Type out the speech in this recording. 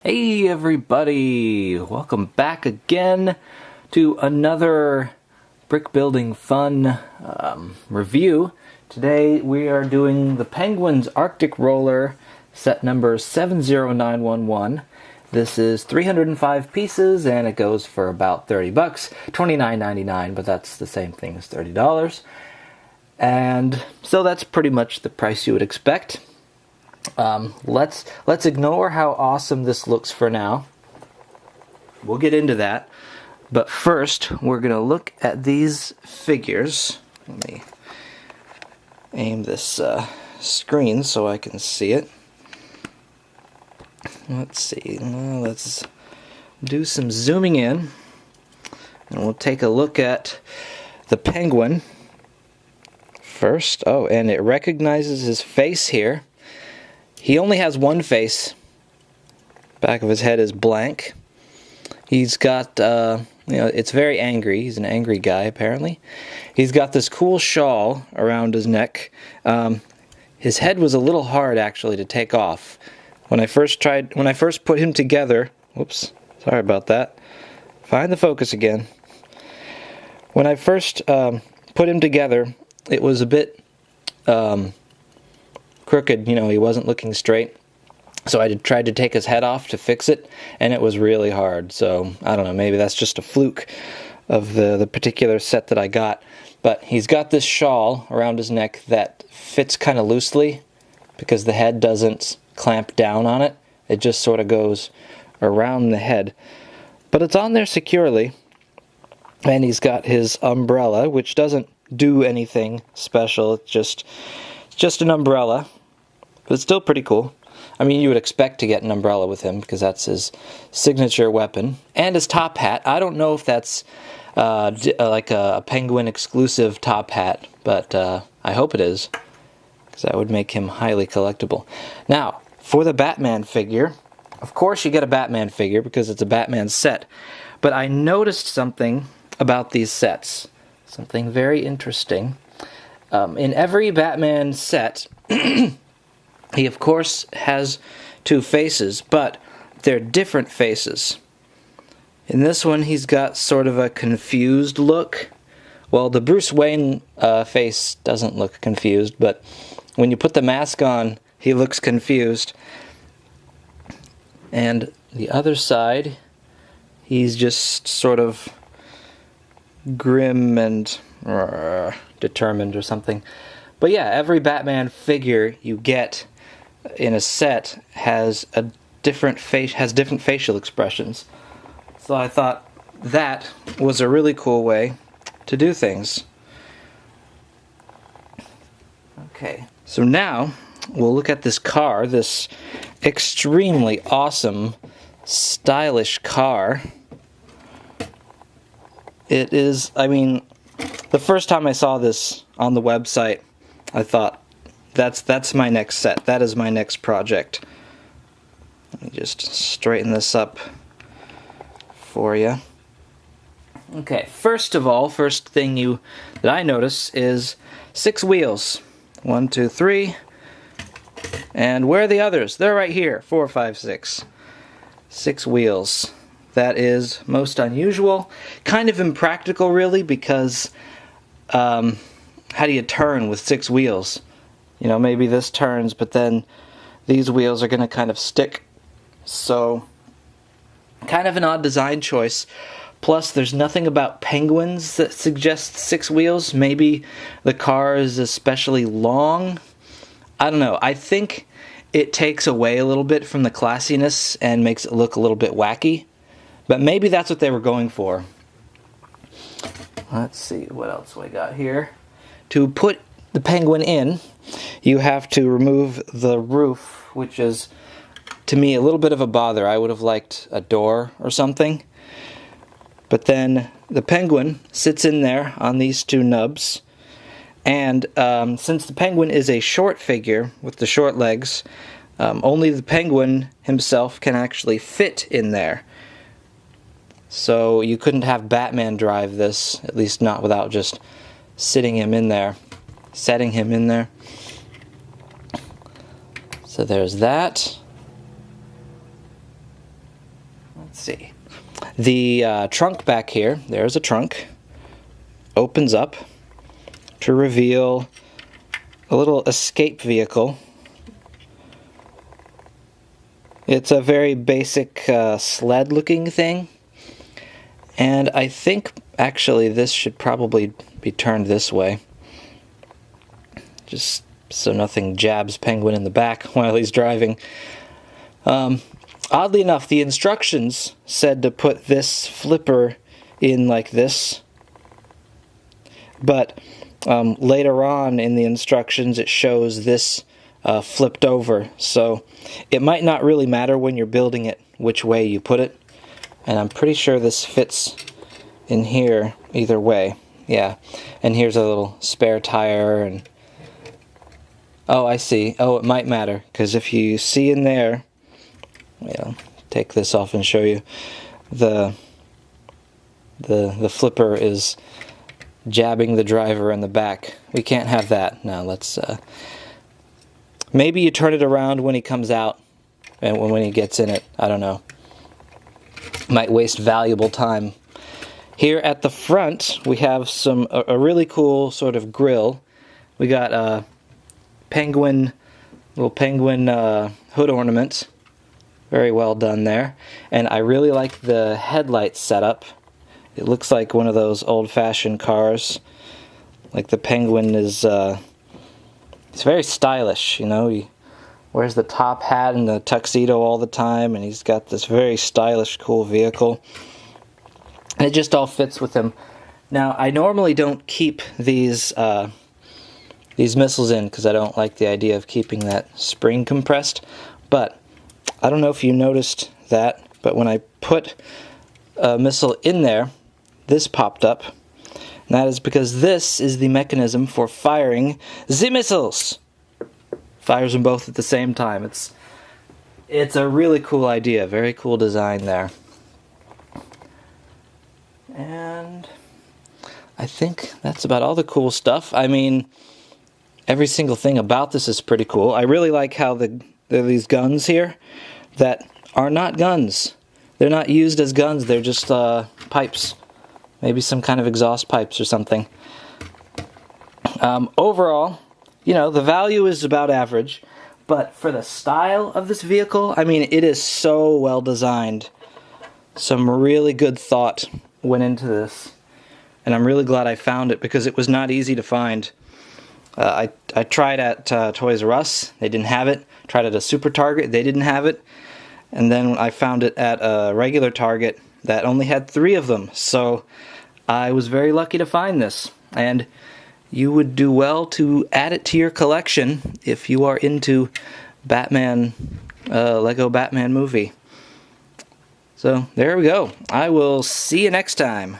Hey everybody! Welcome back again to another brick building fun review. Today we are doing the Penguins Arctic Roller set number 70911. This is 305 pieces and it goes for about 30 bucks, $29.99, but that's the same thing as $30. And so that's pretty much the price you would expect. Let's ignore how awesome this looks for now. We'll get into that. But first, we're going to look at these figures. Let me aim this screen so I can see it. Let's see. Let's do some zooming in. And we'll take a look at the penguin first. Oh, and it recognizes his face here. He only has one face. Back of his head is blank. He's got, it's very angry. He's an angry guy, apparently. He's got this cool shawl around his neck. His head was a little hard, actually, to take off. When I first put him together, whoops, sorry about that. Find the focus again. When I first put him together, it was a bit crooked, he wasn't looking straight. So I tried to take his head off to fix it, and it was really hard. So, I don't know, maybe that's just a fluke of the particular set that I got. But he's got this shawl around his neck that fits kind of loosely because the head doesn't clamp down on it. It just sort of goes around the head. But it's on there securely. And he's got his umbrella, which doesn't do anything special. It's just an umbrella. But it's still pretty cool. I mean, you would expect to get an umbrella with him because that's his signature weapon. And his top hat. I don't know if that's like a penguin exclusive top hat, but I hope it is, because that would make him highly collectible. Now, for the Batman figure, of course you get a Batman figure because it's a Batman set. But I noticed something about these sets. Something very interesting. In every Batman set, he of course has two faces, but they're different faces. In this one, he's got sort of a confused look. Well, the Bruce Wayne face doesn't look confused, but when you put the mask on, he looks confused. And the other side, he's just sort of grim and determined or something. But yeah, every Batman figure you get in a set has different facial expressions. So I thought that was a really cool way to do things. Okay, so now we'll look at this car, this extremely awesome, stylish car. It is, I mean, the first time I saw this on the website, I thought, that's my next set. That is my next project. Let me just straighten this up for you. Okay, first of all, first thing that I notice is 6 wheels. 1, 2, 3. And where are the others? They're right here. 4, 5, 6. 6 wheels. That is most unusual. Kind of impractical, really, because how do you turn with 6 wheels? Maybe this turns, but then these wheels are going to kind of stick. So, kind of an odd design choice. Plus, there's nothing about penguins that suggests 6 wheels. Maybe the car is especially long. I don't know. I think it takes away a little bit from the classiness and makes it look a little bit wacky. But maybe that's what they were going for. Let's see, what else we got here? To put the penguin in, you have to remove the roof, which is, to me, a little bit of a bother. I would have liked a door or something. But then the penguin sits in there on these 2 nubs. And since the penguin is a short figure with the short legs, only the penguin himself can actually fit in there. So you couldn't have Batman drive this, at least not without just setting him in there. So there's that. see. The trunk back here, there's a trunk, opens up to reveal a little escape vehicle. It's a very basic sled looking thing, and I think actually this should probably be turned this way, just so nothing jabs Penguin in the back while he's driving. Oddly enough, the instructions said to put this flipper in like this, but later on in the instructions it shows this flipped over, so it might not really matter when you're building it which way you put it, and I'm pretty sure this fits in here either way. Yeah, and here's a little spare tire, and oh, I see. Oh, it might matter, because if you see in there, I'll take this off and show you, the flipper is jabbing the driver in the back. We can't have that. Now let's maybe you turn it around when he comes out and when he gets in it. I don't know. Might waste valuable time. Here at the front we have a really cool sort of grill. We got a little penguin hood ornament. Very well done there. And I really like the headlight setup. It looks like one of those old-fashioned cars. Like the Penguin is, it's very stylish, you know. He wears the top hat and the tuxedo all the time, and he's got this very stylish, cool vehicle. And it just all fits with him. Now, I normally don't keep these missiles in because I don't like the idea of keeping that spring compressed. But I don't know if you noticed that, but when I put a missile in there, this popped up. And that is because this is the mechanism for firing the missiles. Fires them both at the same time. It's a really cool idea. Very cool design there. And I think that's about all the cool stuff. I mean, every single thing about this is pretty cool. I really like how there are these guns here that are not guns. They're not used as guns. They're just pipes. Maybe some kind of exhaust pipes or something. Overall, you know, the value is about average, but for the style of this vehicle, I mean, it is so well designed. Some really good thought went into this, and I'm really glad I found it because it was not easy to find. I tried at Toys R Us, they didn't have it. Tried at a Super Target, they didn't have it. And then I found it at a regular Target that only had 3 of them. So I was very lucky to find this. And you would do well to add it to your collection if you are into Batman, Lego Batman movie. So there we go. I will see you next time.